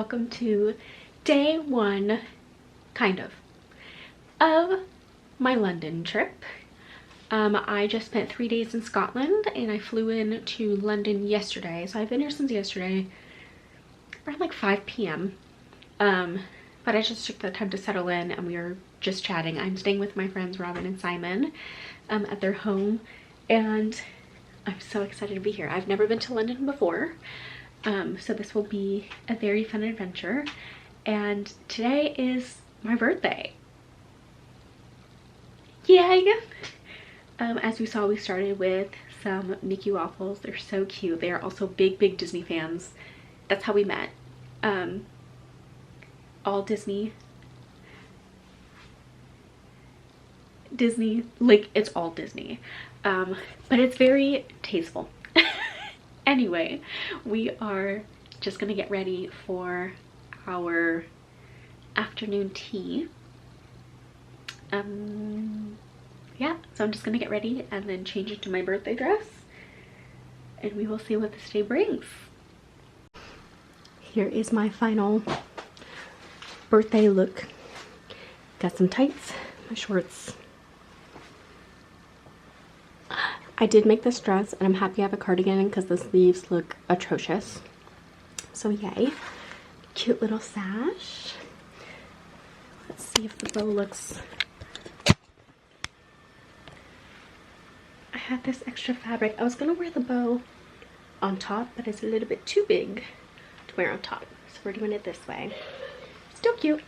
welcome to day one, kind of my London trip. I just spent 3 days in Scotland and I flew in to London yesterday. So I've been here since yesterday, around like 5 p.m. But I just took the time to settle in and we were just chatting. I'm staying with my friends Robin and Simon at their home, and I'm so excited to be here. I've never been to London before, so this will be a very fun adventure. And today is my birthday. Yay! As you saw, we started with some Mickey waffles. They're so cute. They are also big Disney fans. That's how we met. All Disney, like it's all Disney, but it's very tasteful. Anyway, we are just gonna get ready for our afternoon tea. Yeah, so I'm just gonna get ready and then change into my birthday dress, and we will see what this day brings. Here is my final birthday look. Got some tights, my shorts. I did make this dress and I'm happy I have a cardigan because the sleeves look atrocious. So yay. Cute little sash. Let's see if the bow looks... I had this extra fabric. I was gonna wear the bow on top, but it's a little bit too big to wear on top. So we're doing it this way. Still cute.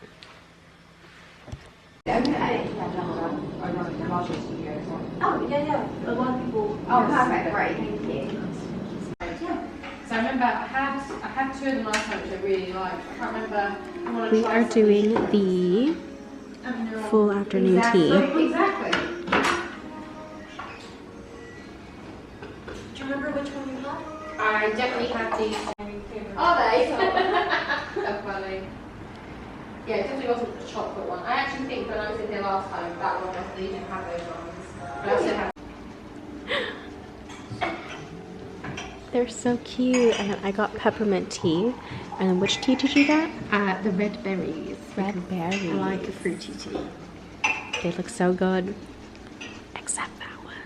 Okay. Oh, yeah. A lot of people. Oh, perfect. Great. Thank you. Yeah. So I remember I had two of them last time which I really liked. I can't remember. We are doing the full afternoon tea. Exactly. Do you remember which one you had? I definitely had these. Are they? So funny. Yeah, it definitely wasn't the chocolate one. I actually think when I was in here last time, that one was, they didn't have those ones. But I still have. They're so cute. And then I got peppermint tea. And then which tea did you get? The red berries. Red berries. I like a fruity tea. They look so good. Except that one.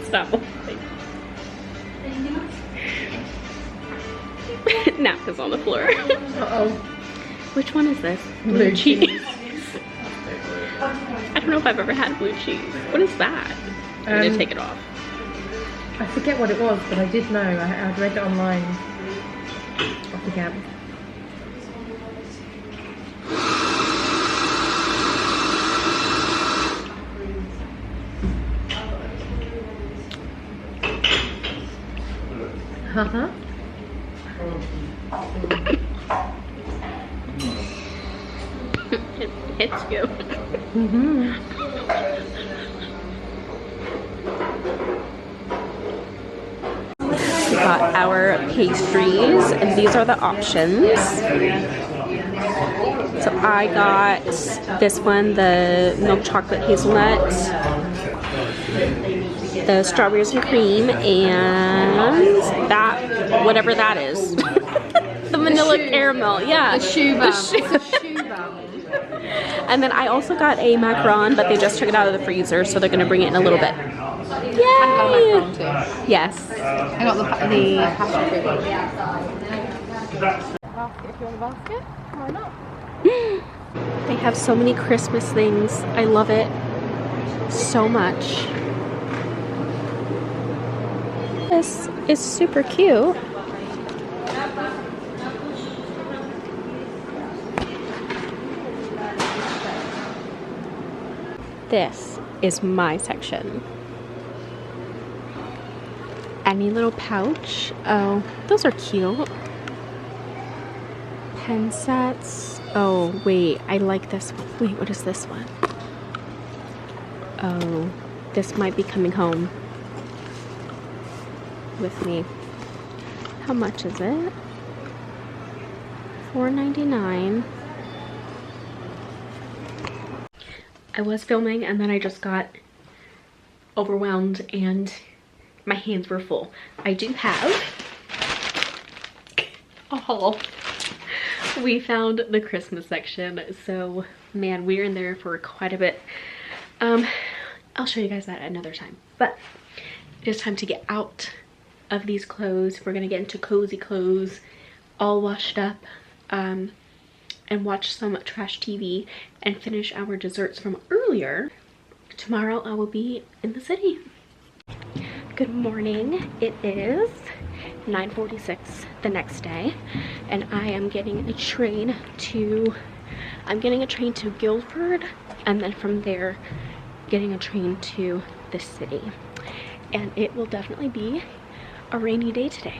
Stop. Napkins on the floor. Uh-oh. Which one is this? Blue cheese. I don't know if I've ever had blue cheese. What is that? I'm gonna take it off. I forget what it was, but I did know. I'd read it online. Off the gap. Uh-huh. It hits you. We got our pastries, and these are the options. So I got this one, the milk chocolate hazelnut, the strawberries and cream, and that, whatever that is. The vanilla caramel, yeah. The shoe bum. And then I also got a macaron, but they just took it out of the freezer, so they're gonna bring it in a little bit. Yay! I got macaron too. Yes. I got the passion fruit. Basket, if you want a basket, why not? They have so many Christmas things. I love it so much. This is super cute. This is my section. Any little pouch. Oh, those are cute. Pen sets. Oh, wait, I like this one. Wait, what is this one? Oh, this might be coming home with me. How much is it? $4.99. I was filming and then I just got overwhelmed and my hands were full. I do have a haul. We found the Christmas section, so man, we're in there for quite a bit. I'll show you guys that another time, but it is time to get out of these clothes. We're gonna get into cozy clothes, all washed up, and watch some trash TV and finish our desserts from earlier. Tomorrow I will be in the city. Good morning. It is 9:46 the next day, and I am getting a train to Guildford, and then from there getting a train to the city. And it will definitely be a rainy day today.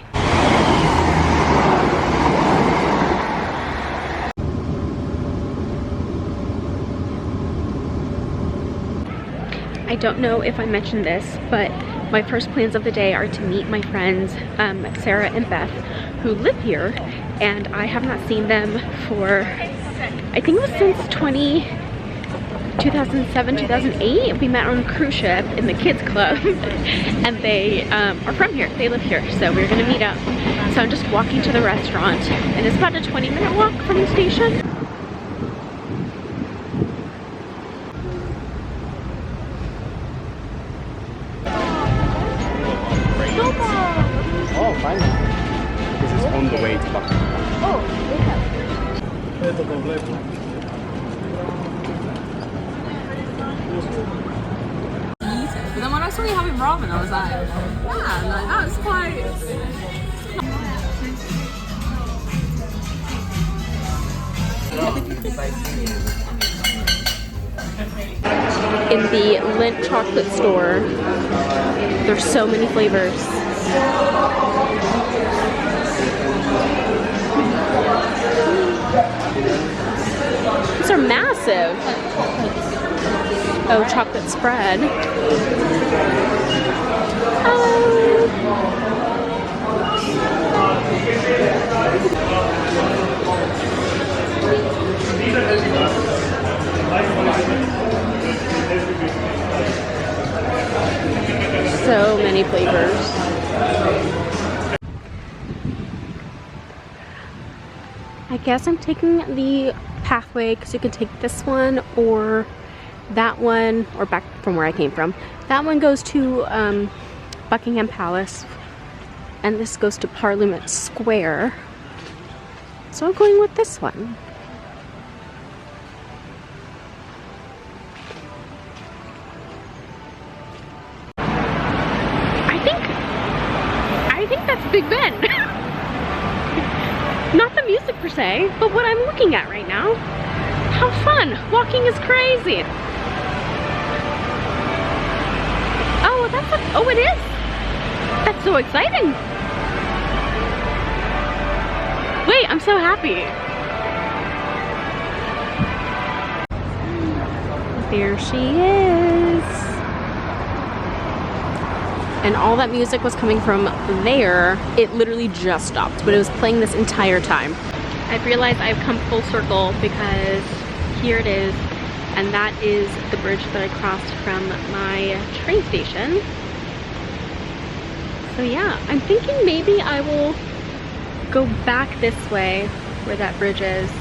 I don't know if I mentioned this, but my first plans of the day are to meet my friends, Sarah and Beth, who live here, and I have not seen them for, I think it was since 2007, 2008. We met on a cruise ship in the kids club, and they are from here. They live here, so we're gonna meet up. So I'm just walking to the restaurant, and it's about a 20-minute walk from the station. Oh, finally. This is on the way to Buckingham. Oh, yeah. But then when I saw you having ramen, I was like, yeah, like that's quite. In the Lindt chocolate store, there's so many flavors. These are massive. Oh, chocolate spread. So many flavors. I guess I'm taking the pathway because you can take this one or that one, or back from where I came from. That one goes to Buckingham Palace, and this goes to Parliament Square. So I'm going with this one. I think that's Big Ben. Not the music per se, but what I'm looking at right now. How fun! Walking is crazy. Oh, oh, it is. That's so exciting. Wait, I'm so happy. There she is. And all that music was coming from there. It literally just stopped, but it was playing this entire time. I've realized I've come full circle because here it is, and that is the bridge that I crossed from my train station. So yeah, I'm thinking maybe I will go back this way where that bridge is.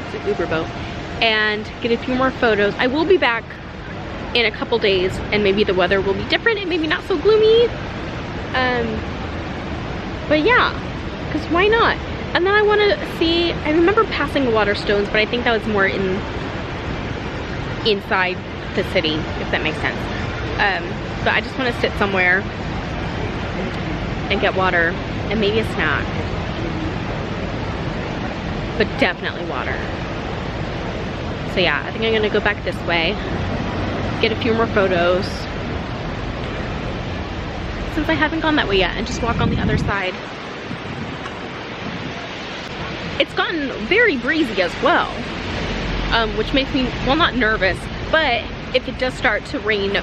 It's an Uber boat, and get a few more photos. I will be back in a couple days, and maybe the weather will be different and maybe not so gloomy. But yeah, because why not? And then I want to see, I remember passing Waterstones, but I think that was more inside the city, if that makes sense. But I just want to sit somewhere and get water and maybe a snack, but definitely water. So yeah, I think I'm gonna go back this way, get a few more photos since I haven't gone that way yet, and just walk on the other side. It's gotten very breezy as well, which makes me, well, not nervous, but if it does start to rain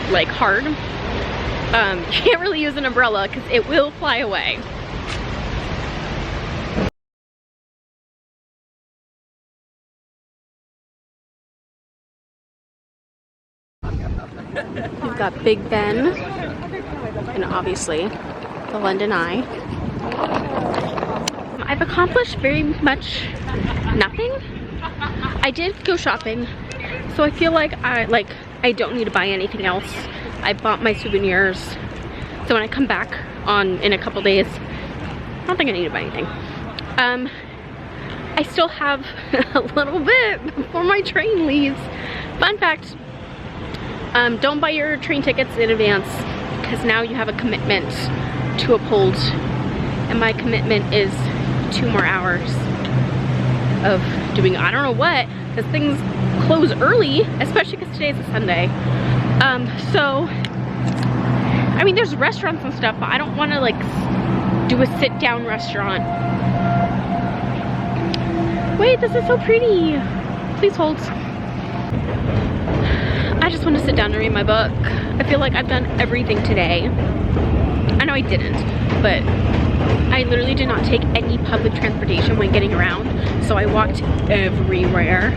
like hard, you can't really use an umbrella because it will fly away. Big Ben, and obviously the London Eye. I've accomplished very much nothing. I did go shopping, so I feel like I don't need to buy anything else. I bought my souvenirs, so when I come back in a couple days, I don't think I need to buy anything. I still have a little bit before my train leaves. Fun fact, don't buy your train tickets in advance, because now you have a commitment to uphold, and my commitment is 2 more hours of doing I don't know what, because things close early, especially because today's a Sunday. So I mean, there's restaurants and stuff, but I don't want to like do a sit-down restaurant. Wait, this is so pretty. Please hold. I just want to sit down and read my book. I feel like I've done everything today. I know I didn't, but I literally did not take any public transportation when getting around, so I walked everywhere.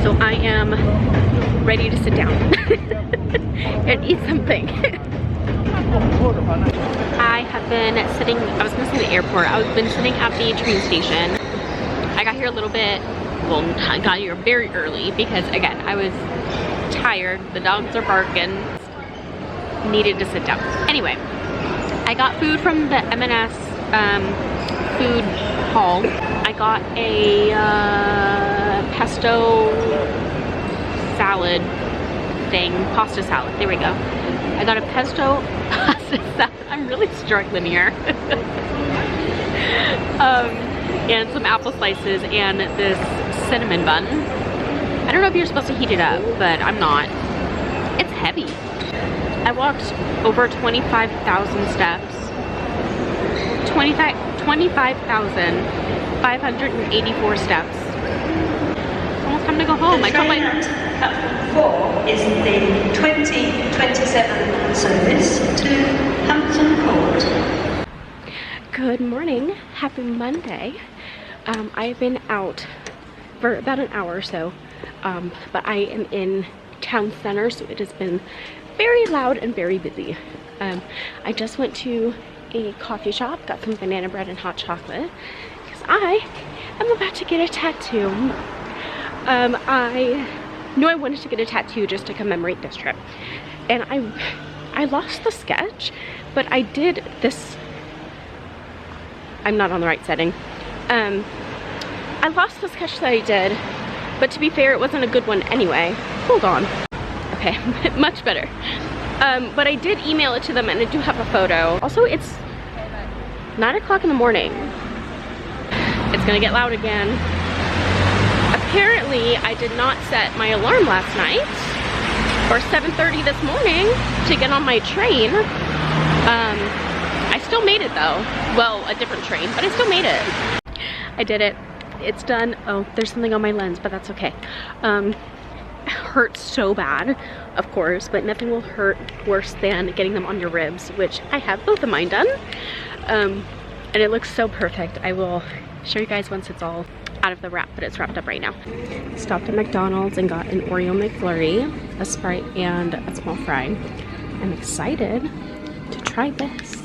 So I am ready to sit down and eat something. I have been sitting, I was gonna say the airport, I've been sitting at the train station. I got here a little bit, well, I got here very early because again, I was tired, the dogs are barking, needed to sit down. Anyway, I got food from the M&S food hall. I got a pesto salad thing, pasta salad, there we go. I got a pesto pasta salad. I'm really struggling here. And some apple slices and this cinnamon bun. I don't know if you're supposed to heat it up, but I'm not. It's heavy. I walked over 25,000 steps. 25,584 steps. It's almost time to go home. I got my... Platform 4 is the 2027 service to Hampton Court. Good morning. Happy Monday. I've been out for about an hour or so, but I am in town center, so it has been very loud and very busy. I just went to a coffee shop, got some banana bread and hot chocolate, because I am about to get a tattoo. I knew I wanted to get a tattoo just to commemorate this trip, and I lost the sketch, but I did this. I'm not on the right setting. I lost the sketch that I did, but to be fair, it wasn't a good one anyway. Hold on. Okay, much better. But I did email it to them, and I do have a photo. Also, it's 9 o'clock in the morning. It's gonna get loud again. Apparently, I did not set my alarm last night, or 7:30 this morning, to get on my train. I still made it though. Well, a different train, but I still made it. I did it. It's done. Oh, there's something on my lens, but that's okay. It hurts so bad, of course, but nothing will hurt worse than getting them on your ribs, which I have both of mine done. And it looks so perfect. I will show you guys once it's all out of the wrap, but it's wrapped up right now. Stopped at McDonald's and got an Oreo McFlurry, a Sprite, and a small fry. I'm excited to try this.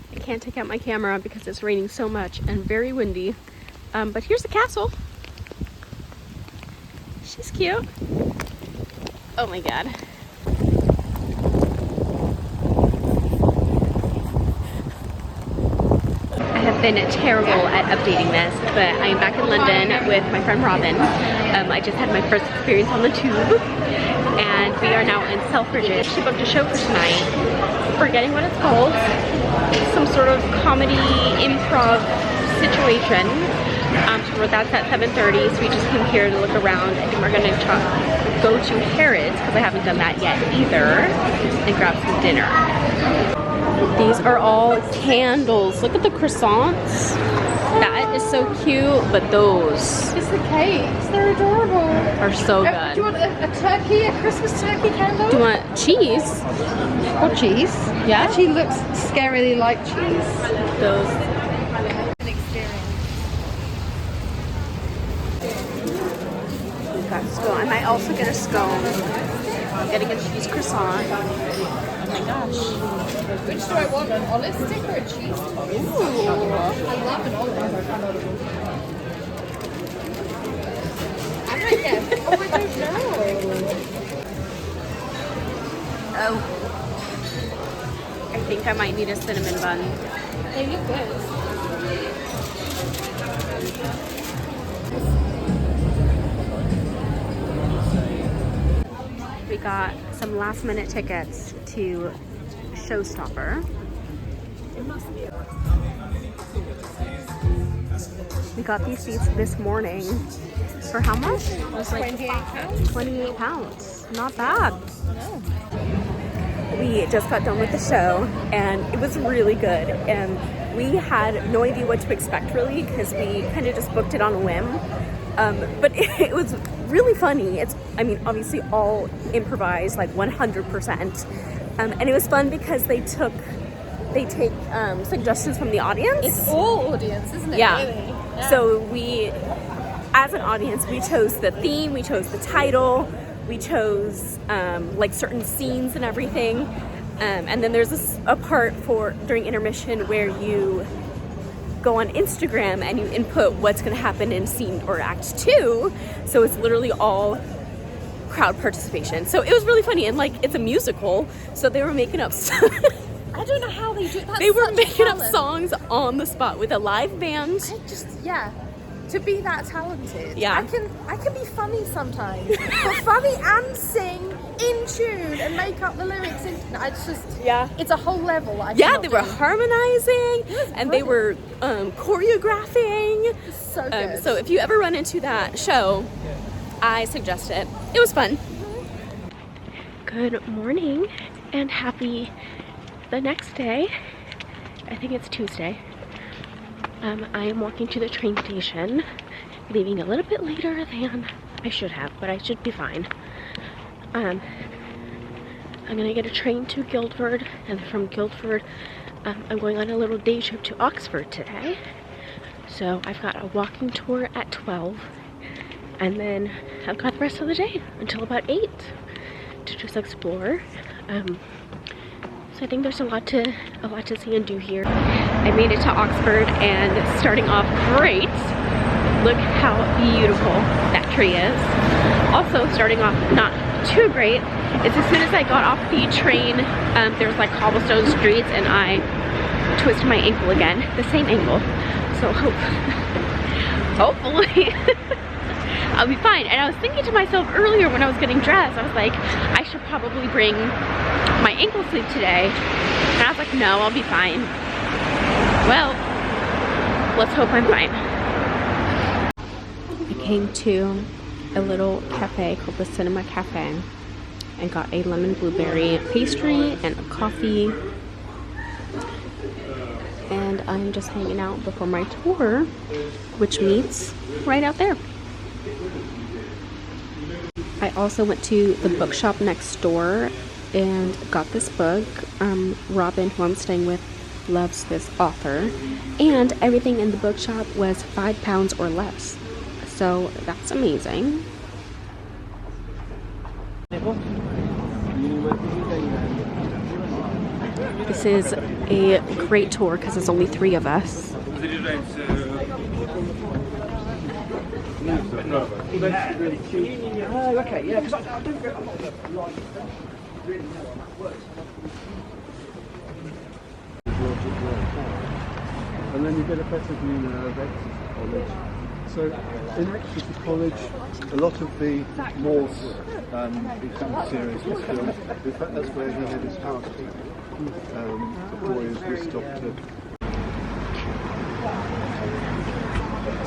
I can't take out my camera because it's raining so much and very windy. But here's the castle. She's cute. Oh my god. I have been terrible at updating this, but I am back in London with my friend Robin. I just had my first experience on the tube, and we are now in Selfridges. She booked a show for tonight, forgetting what it's called, some sort of comedy improv situation. So that's at 7:30, so we just came here to look around. I think we're gonna go to Harrods, because I haven't done that yet either, and grab some dinner. These are all candles. Look at the croissants. That is so cute, but those It's the cakes. They're adorable. are so Do good. you want a turkey, a Christmas turkey candle? Do you want cheese? Or cheese? Yeah. She looks scarily like cheese. Those. An experience. We've got scone. I might also get a scone. I'm getting a cheese croissant. Oh my gosh. Which do I want? An olive stick or a cheese toast? Ooh. I love an olive. I don't guess. Oh, I don't know. Oh. I think I might need a cinnamon bun. They look good. We got some last minute tickets to Showstopper. We got these seats this morning. For how much? It was like £28. 28 pounds. Not bad. No. We just got done with the show and it was really good. And we had no idea what to expect really because we kind of just booked it on a whim. But it was really funny. It's, I mean, obviously all improvised, like 100%. And it was fun because they take suggestions from the audience. It's all audience, isn't it? Yeah. Really? Yeah. So we, as an audience, we chose the theme, we chose the title, we chose like certain scenes and everything. And then there's a part during intermission where you go on Instagram and you input what's going to happen in scene or act 2. So it's literally all crowd participation. So it was really funny, and like it's a musical, so they were making up stuff. I don't know how they do that. They were making up songs on the spot with a live band. To be that talented. Yeah. I can be funny sometimes. But funny and sing in tune and make up the lyrics. It's just, Yeah. it's a whole level. Yeah, they were harmonizing and they were choreographing. So good. So if you ever run into that show, I suggest it. It was fun. Good morning and happy the next day. I think it's Tuesday. I am walking to the train station, leaving a little bit later than I should have, but I should be fine. I'm gonna get a train to Guildford, and from Guildford, I'm going on a little day trip to Oxford today. So I've got a walking tour at 12, and then I've got the rest of the day until about 8 to just explore. So I think there's a lot to see and do here. I made it to Oxford, and starting off great. Look how beautiful that tree is. Also starting off not too great is as soon as I got off the train, there was like cobblestone streets and I twisted my ankle again, the same ankle. So hopefully I'll be fine. And I was thinking to myself earlier when I was getting dressed, I was like, I should probably bring my ankle sleeve today. And I was like, no, I'll be fine. Well, let's hope I'm fine. I came to a little cafe called the Cinema Cafe and got a lemon blueberry pastry and a coffee. And I'm just hanging out before my tour, which meets right out there. I also went to the bookshop next door and got this book. Robin, who I'm staying with, loves this author, and everything in the bookshop was £5 or less, so that's amazing. This is a great tour because there's only 3 of us. Okay, yeah, because I don't get a lot of really know how that works. And then you get a better view of Exeter College. So in Exeter College, a lot of the Morse exam series was filmed. In fact, that's where he had his house before he was with Dr.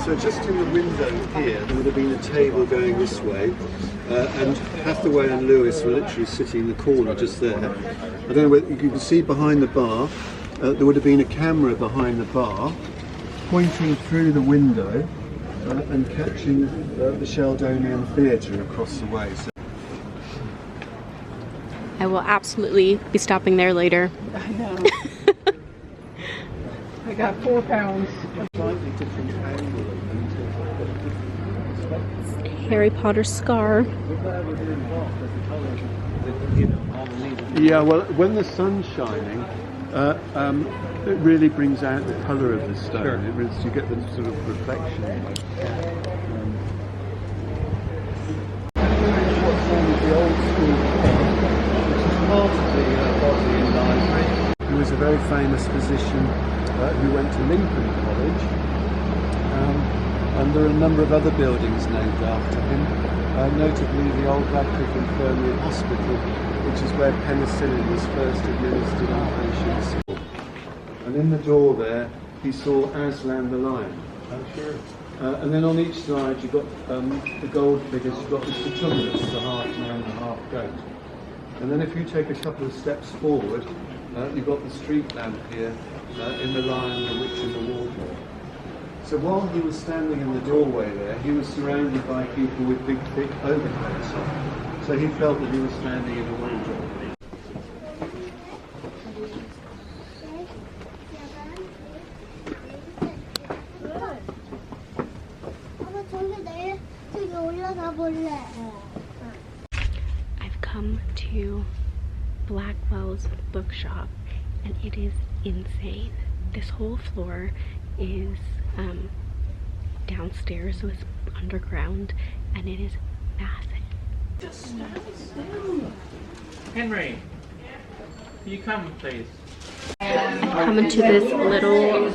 So just in the window here, there would have been a table going this way, and Hathaway and Lewis were literally sitting in the corner just there. I don't know whether you can see behind the bar, there would have been a camera behind the bar, pointing through the window and catching the Sheldonian Theatre across the way. So I will absolutely be stopping there later. I know. I got 4 pounds. slightly different angle. Harry Potter scar. Yeah, well, when the sun's shining, it really brings out the colour of the stone. Sure. You get the sort of reflection. What's known as the old school which is part of the Bodleian Library. He was a very famous physician who went to Lincoln College, and there are a number of other buildings named after him, notably the old Radcliffe Infirmary and Hospital, which is where penicillin was first administered on patients. And in the door there, he saw Aslan the lion. Oh, sure. And then on each side, you've got the gold figures. You've got Mr. Tumnus, the half man, the half goat. And then if you take a couple of steps forward, you've got the street lamp here in the Lion, the Witch and the Wardrobe. So while he was standing in the doorway there, he was surrounded by people with big, thick overcoats on. So he felt that he was standing in a wardrobe. I've come to Blackwell's bookshop and it is insane. This whole floor is downstairs, so it's underground, and it is massive. Henry, will you come, please? I've come into this little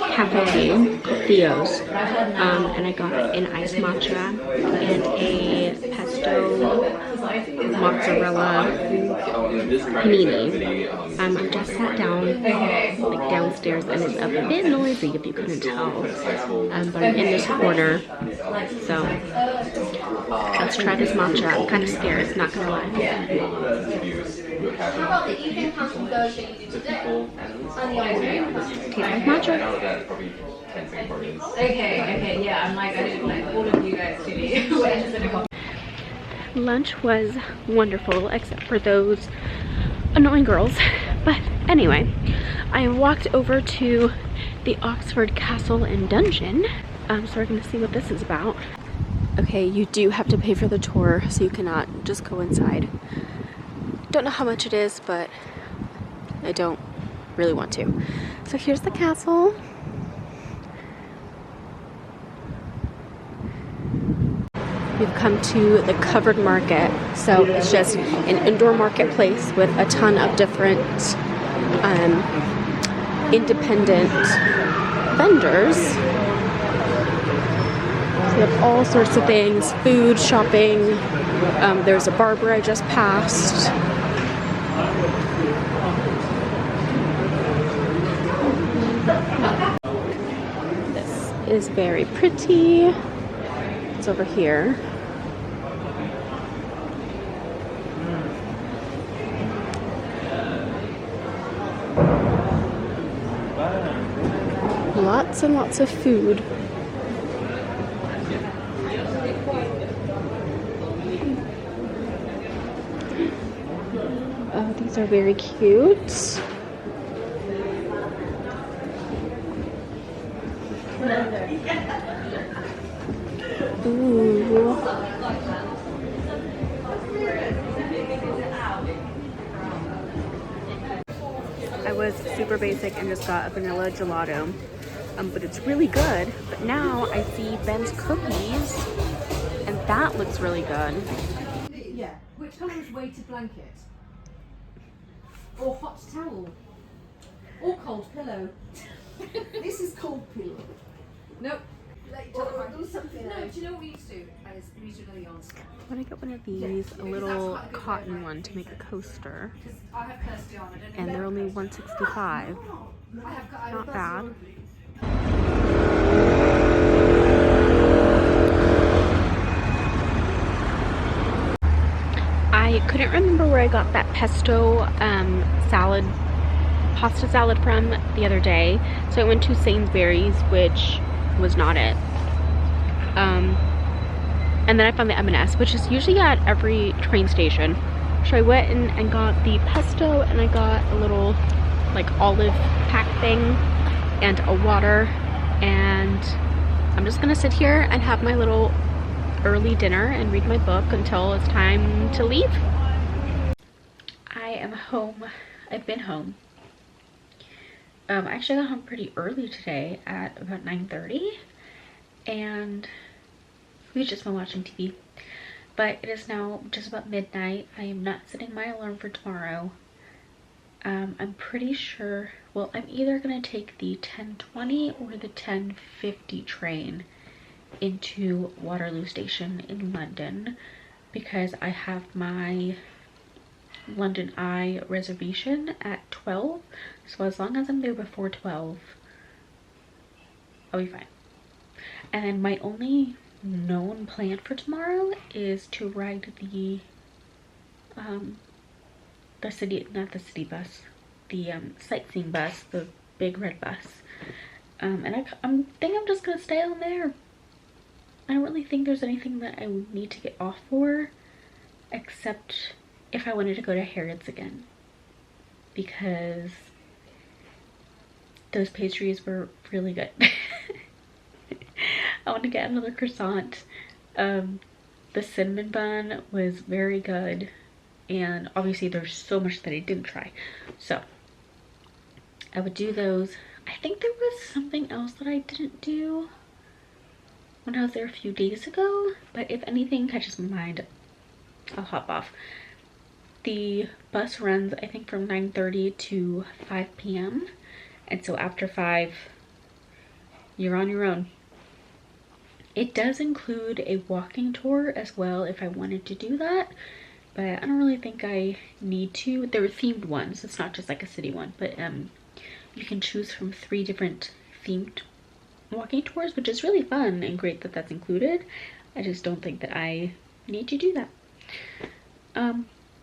cafe called Theo's, and I got an iced matcha and a pesto mozzarella panini. I just sat down like downstairs, and it's a bit noisy if you couldn't tell, but I'm in this corner, so let's try this matcha. I'm kind of scared, not gonna lie. How about the evening council version you did today? On the other Tastes like matcha. Okay, yeah, I'm like, I didn't like all of you guys to me. Lunch was wonderful, except for those annoying girls. But anyway, I walked over to the Oxford Castle and Dungeon, so we're gonna see what this is about. Okay, you do have to pay for the tour, so you cannot just go inside. Don't know how much it is, but I don't really want to. So here's the castle. We've come to the covered market. So it's just an indoor marketplace with a ton of different independent vendors. So we have all sorts of things, food, shopping. There's a barber I just passed. This is very pretty. It's over here. Lots and lots of food. Oh, these are very cute. Ooh. I was super basic and just got a vanilla gelato, but it's really good. But now I see Ben's cookies, and that looks really good. Yeah, which colour is weighted blanket? Or hot towel? Or cold pillow? This is cold pillow. Nope. Or do something. No, do you know what we used to do? We used to know the answer. I'm gonna get one of these, a little cotton one to make a coaster. I have Kirsty on, I don't know. And they're only $165. Not bad. couldn't remember where I got that pesto pasta salad from the other day, so I went to Sainsbury's, which was not it. And then I found the M&S, which is usually at every train station. So I went in and got the pesto, and I got a little like olive pack thing and a water, and I'm just gonna sit here and have my little early dinner and read my book until it's time to leave. I am home. I've been home. I actually got home pretty early today at about 9:30, and we've just been watching TV. But it is now just about midnight. I am not setting my alarm for tomorrow. I'm pretty sure, well, I'm either gonna take the 10:20 or the 10:50 train into Waterloo Station in London, because I have my London Eye reservation at 12. So as long as I'm there before 12, I'll be fine. And then my only known plan for tomorrow is to ride the city, not the city bus, the sightseeing bus, the big red bus. And I think I'm just gonna stay on there. I don't really think there's anything that I would need to get off for, except if I wanted to go to Harrods again, because those pastries were really good. I want to get another croissant. The cinnamon bun was very good, and obviously there's so much that I didn't try, so I would do those. I think there was something else that I didn't do when I was there a few days ago, but if anything catches my mind, I'll hop off. The bus runs, I think, from 9:30 to 5 p.m. and so after 5, you're on your own. It does include a walking tour as well if I wanted to do that, but I don't really think I need to. There were themed ones. It's not just like a city one, but you can choose from 3 different themed walking tours, which is really fun and great that that's included. I just don't think that I need to do that.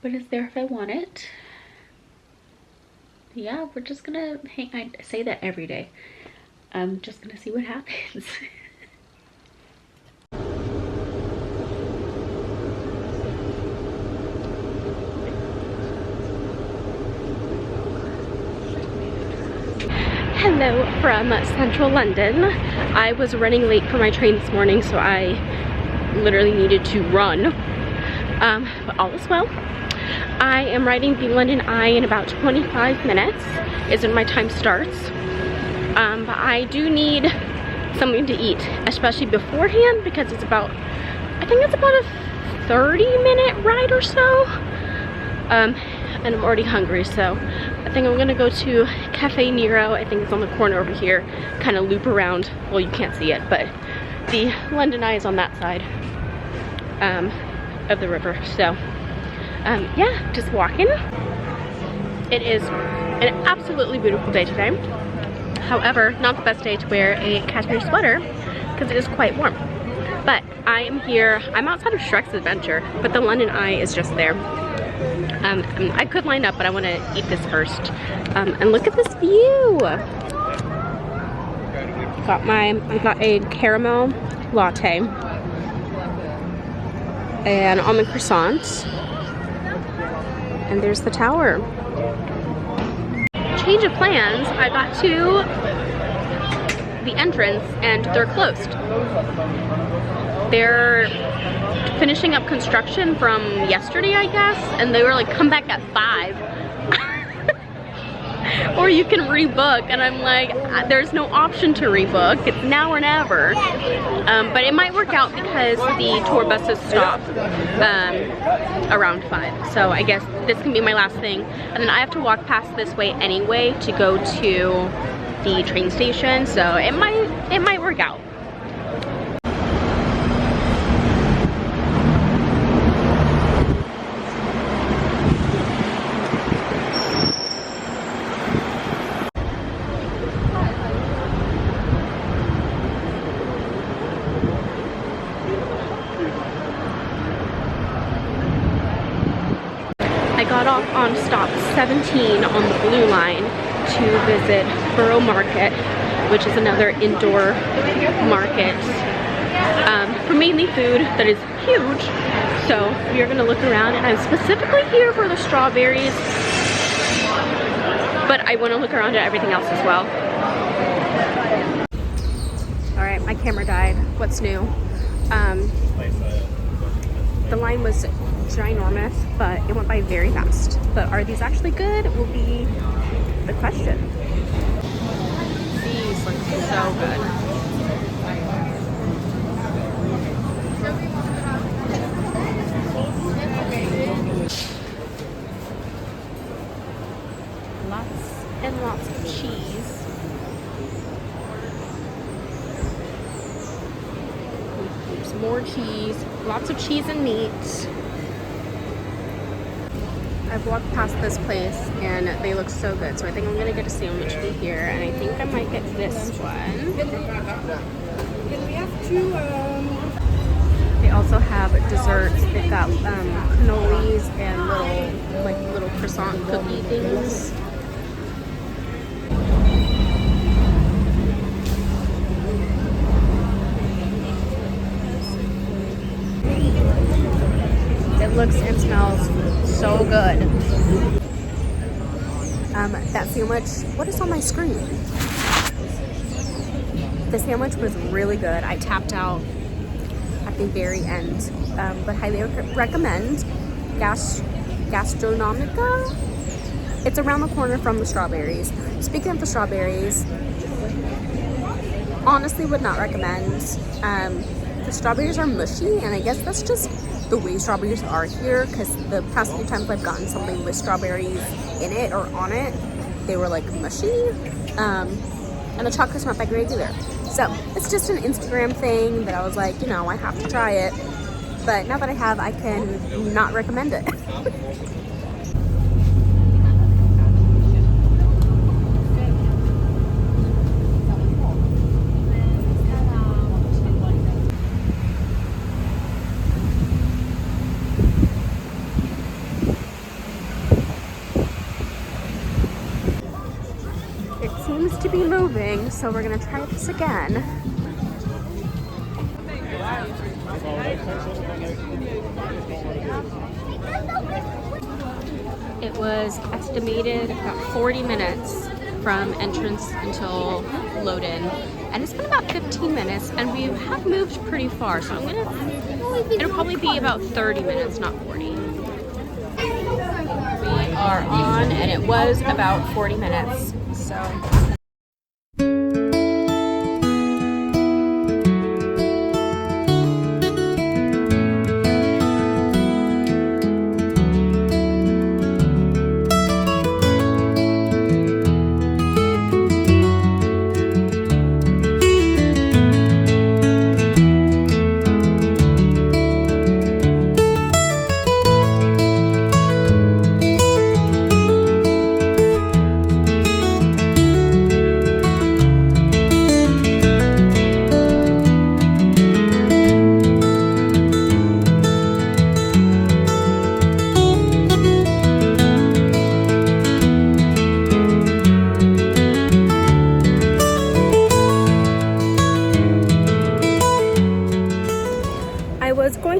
But it's there if I want it. Yeah, we're just gonna hang. I say that every day. I'm just gonna see what happens. Hello from central London. I was running late for my train this morning, so I literally needed to run. But all is well. I am riding the London Eye in about 25 minutes is when my time starts. But I do need something to eat, especially beforehand, because it's about, I think it's about a 30-minute ride or so. And I'm already hungry, so I think I'm gonna go to Cafe Nero. I think it's on the corner over here, kind of loop around. Well, you can't see it, but the London Eye is on that side of the river. So yeah, just walking. It is an absolutely beautiful day today. However, not the best day to wear a cashmere sweater because it is quite warm. But I am here, I'm outside of Shrek's Adventure, but the London Eye is just there. I could line up, but I want to eat this first. And look at this view. I got a caramel latte and almond croissant. And there's the tower. Change of plans, I got to the entrance and they're closed. They're finishing up construction from yesterday, I guess, and they were like, come back at 5. Or you can rebook, and I'm like, there's no option to rebook. It's now or never. But it might work out because the tour buses stop around 5. So I guess this can be my last thing. And then I have to walk past this way anyway to go to the train station. So it might work out. got off on stop 17 on the blue line to visit Borough Market, which is another indoor market for mainly food that is huge. So we are gonna look around, and I'm specifically here for the strawberries, but I wanna look around at everything else as well. All right, my camera died. What's new? The line was ginormous, but it went by very fast. But are these actually good will be the question. These look so good. Lots and lots of cheese. There's more cheese, lots of cheese and meat. I've walked past this place and they look so good, so I think I'm gonna get a sandwich fee here, and I think I might get this one. They also have desserts. They've got cannolis and little croissant cookie things. It looks and smells so good. That sandwich, what is on my screen? The sandwich was really good. I tapped out at the very end, but highly recommend Gastronomica. It's around the corner from the strawberries. Speaking of the strawberries, honestly would not recommend. The strawberries are mushy, and I guess that's just the way strawberries are here, because the past few times I've gotten something with strawberries in it or on it, they were like mushy, and the chocolate's not that great either. So it's just an Instagram thing that I was like, you know, I have to try it, but now that I have, I can not recommend it. Seems to be moving, so we're gonna try this again. It was estimated about 40 minutes from entrance until load in, and it's been about 15 minutes, and we have moved pretty far, so it'll probably be about 30 minutes, not 40. We are on, and it was about 40 minutes, so.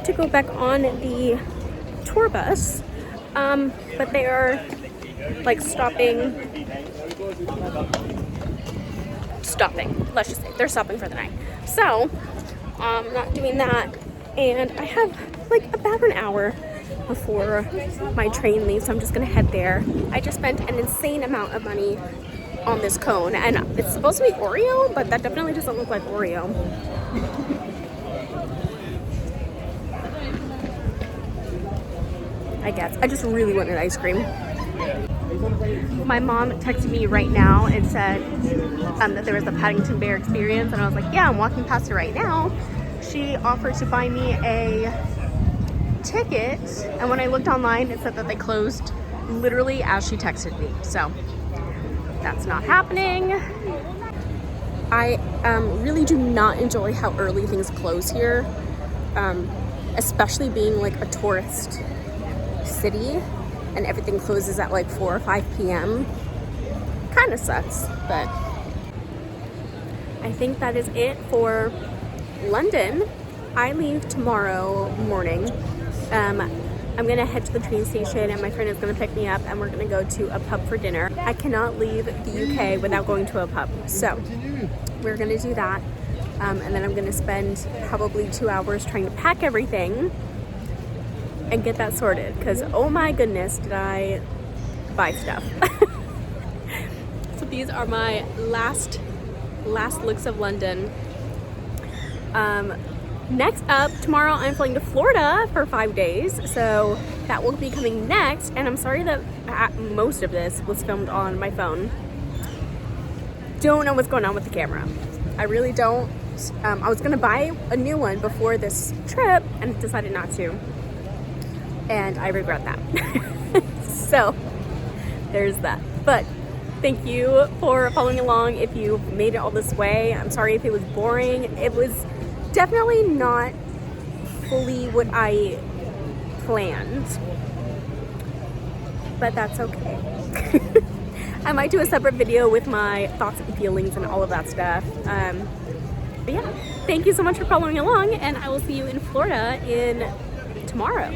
To go back on the tour bus, but they are like stopping, let's just say they're stopping for the night, so I'm not doing that, and I have like about an hour before my train leaves, so I'm just gonna head there. I just spent an insane amount of money on this cone, and it's supposed to be Oreo, but that definitely doesn't look like Oreo. I guess. I just really wanted ice cream. My mom texted me right now and said that there was a Paddington Bear experience, and I was like, yeah, I'm walking past it right now. She offered to buy me a ticket, and when I looked online, it said that they closed literally as she texted me, so that's not happening. I really do not enjoy how early things close here, especially being like a tourist city. and everything closes at like 4 or 5 p.m. Kind of sucks, but I think that is it for London. I leave tomorrow morning. I'm gonna head to the train station and my friend is gonna pick me up and we're gonna go to a pub for dinner. I cannot leave the UK without going to a pub, so we're gonna do that. And then I'm gonna spend probably 2 hours trying to pack everything and get that sorted, because oh my goodness, did I buy stuff. So these are my last looks of London. Next up, tomorrow I'm flying to Florida for 5 days, so that will be coming next. And I'm sorry that most of this was filmed on my phone. Don't know what's going on with the camera. I really don't. I was gonna buy a new one before this trip and decided not to, and I regret that. So there's that. But thank you for following along if you made it all this way. I'm sorry if it was boring. It was definitely not fully what I planned, but that's okay. I might do a separate video with my thoughts and feelings and all of that stuff. But yeah, thank you so much for following along, and I will see you in Florida tomorrow.